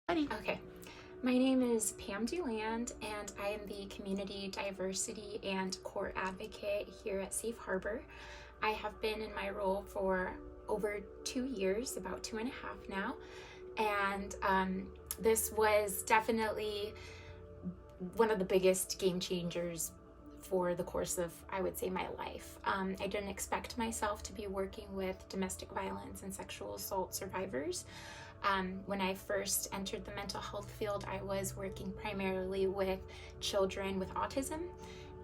Okay, my name is Pam Deland, and I am the Community Diversity and Court Advocate here at Safe Harbor. I have been in my role for over 2 years, about 2.5 now, and this was definitely one of the biggest game changers for the course of, I would say, my life. I didn't expect myself to be working with domestic violence and sexual assault survivors. When I first entered the mental health field, I was working primarily with children with autism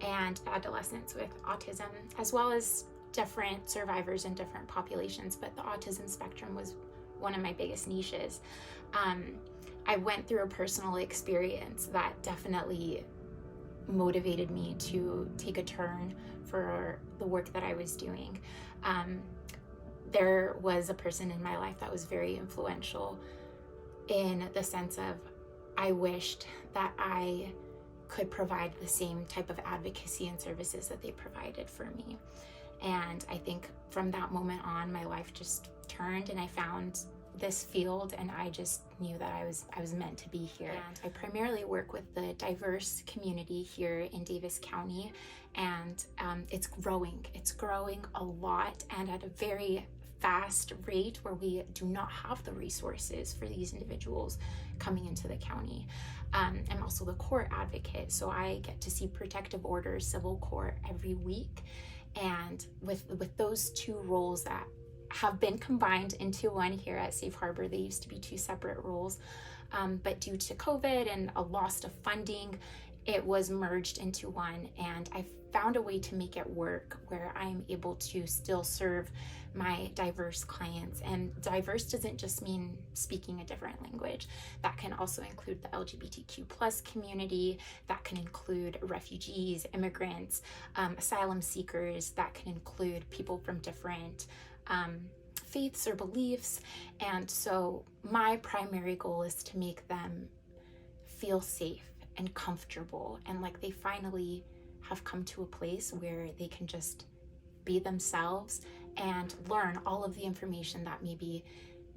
and adolescents with autism, as well as different survivors in different populations, but the autism spectrum was one of my biggest niches. I went through a personal experience that definitely motivated me to take a turn for the work that I was doing. There was a person in my life that was very influential in the sense of I wished that I could provide the same type of advocacy and services that they provided for me. And I think from that moment on, my life just turned and I found this field, and I just knew that I was meant to be here. And I primarily work with the diverse community here in Davis County, and it's growing a lot and at a very fast rate where we do not have the resources for these individuals coming into the county. I'm also the court advocate, so I get to see protective orders, civil court every week. And with those two roles that have been combined into one here at Safe Harbor, they used to be two separate roles, but due to COVID and a loss of funding, it was merged into one, and I found a way to make it work where I'm able to still serve my diverse clients. And diverse doesn't just mean speaking a different language. That can also include the LGBTQ plus community, that can include refugees, immigrants, asylum seekers, that can include people from different faiths or beliefs. And so my primary goal is to make them feel safe and comfortable, and like they finally have come to a place where they can just be themselves and learn all of the information that maybe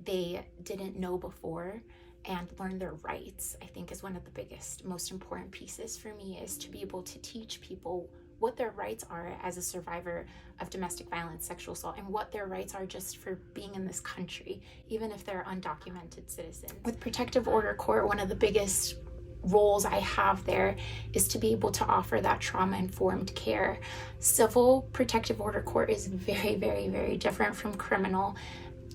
they didn't know before, and learn their rights. I think is one of the biggest, most important pieces for me, is to be able to teach people what their rights are as a survivor of domestic violence, sexual assault, and what their rights are just for being in this country, even if they're undocumented citizens. With Protective Order Court, one of the biggest roles I have there is to be able to offer that trauma-informed care. Civil protective order court is very, very, very different from criminal.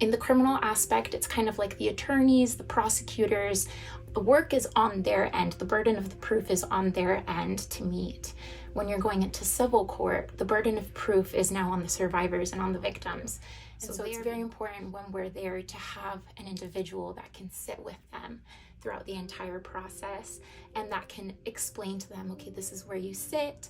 In the criminal aspect, it's kind of like the attorneys, the prosecutors, the work is on their end, the burden of the proof is on their end to meet. When you're going into civil court, the burden of proof is now on the survivors and on the victims. So it's very important when we're there to have an individual that can sit with them throughout the entire process, and that can explain to them, okay, this is where you sit.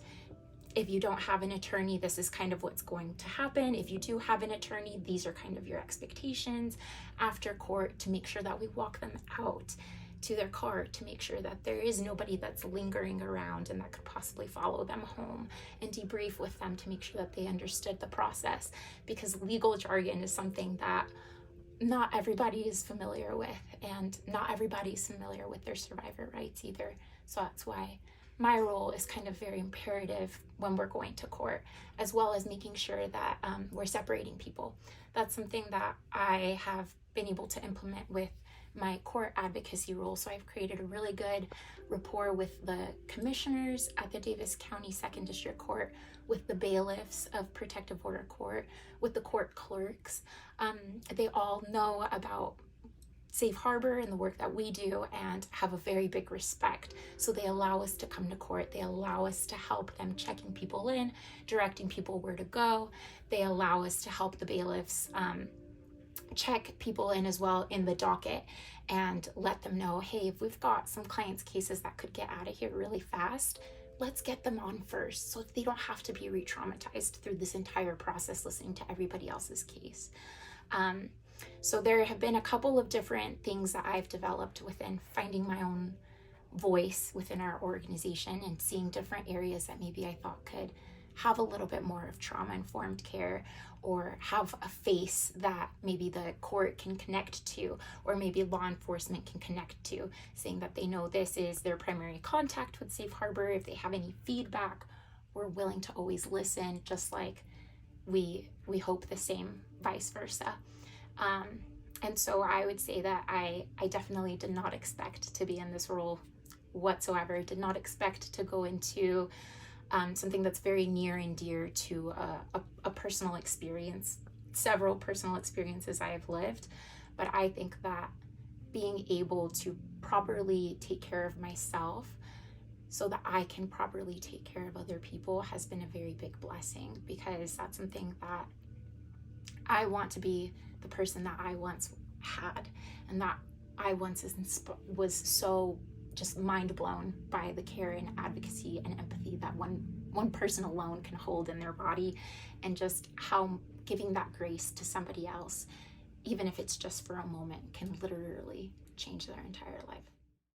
If you don't have an attorney, this is kind of what's going to happen. If you do have an attorney, these are kind of your expectations after court, to make sure that we walk them out to their car, to make sure that there is nobody that's lingering around and that could possibly follow them home, and debrief with them to make sure that they understood the process, because legal jargon is something that not everybody is familiar with, and not everybody is familiar with their survivor rights either. So that's why my role is kind of very imperative when we're going to court, as well as making sure that we're separating people. That's something that I have been able to implement with my court advocacy role. So I've created a really good rapport with the commissioners at the Davis County 2nd District Court, with the bailiffs of Protective Order Court, with the court clerks. They all know about Safe Harbor and the work that we do and have a very big respect. So they allow us to come to court. They allow us to help them checking people in, directing people where to go. They allow us to help the bailiffs check people in as well in the docket, and let them know, hey, if we've got some clients' cases that could get out of here really fast, let's get them on first, so they don't have to be re-traumatized through this entire process listening to everybody else's case. So there have been a couple of different things that I've developed within finding my own voice within our organization, and seeing different areas that maybe I thought could have a little bit more of trauma-informed care, or have a face that maybe the court can connect to, or maybe law enforcement can connect to, saying that they know this is their primary contact with Safe Harbor. If they have any feedback, we're willing to always listen, just like we hope the same, vice versa. And so I would say that I definitely did not expect to be in this role whatsoever. Did not expect to go into something that's very near and dear to a personal experience, several personal experiences I have lived. But I think that being able to properly take care of myself so that I can properly take care of other people has been a very big blessing, because that's something that I want to be the person that I once had, and that I once was so just mind blown by the care and advocacy and empathy that one person alone can hold in their body, and just how giving that grace to somebody else, even if it's just for a moment, can literally change their entire life.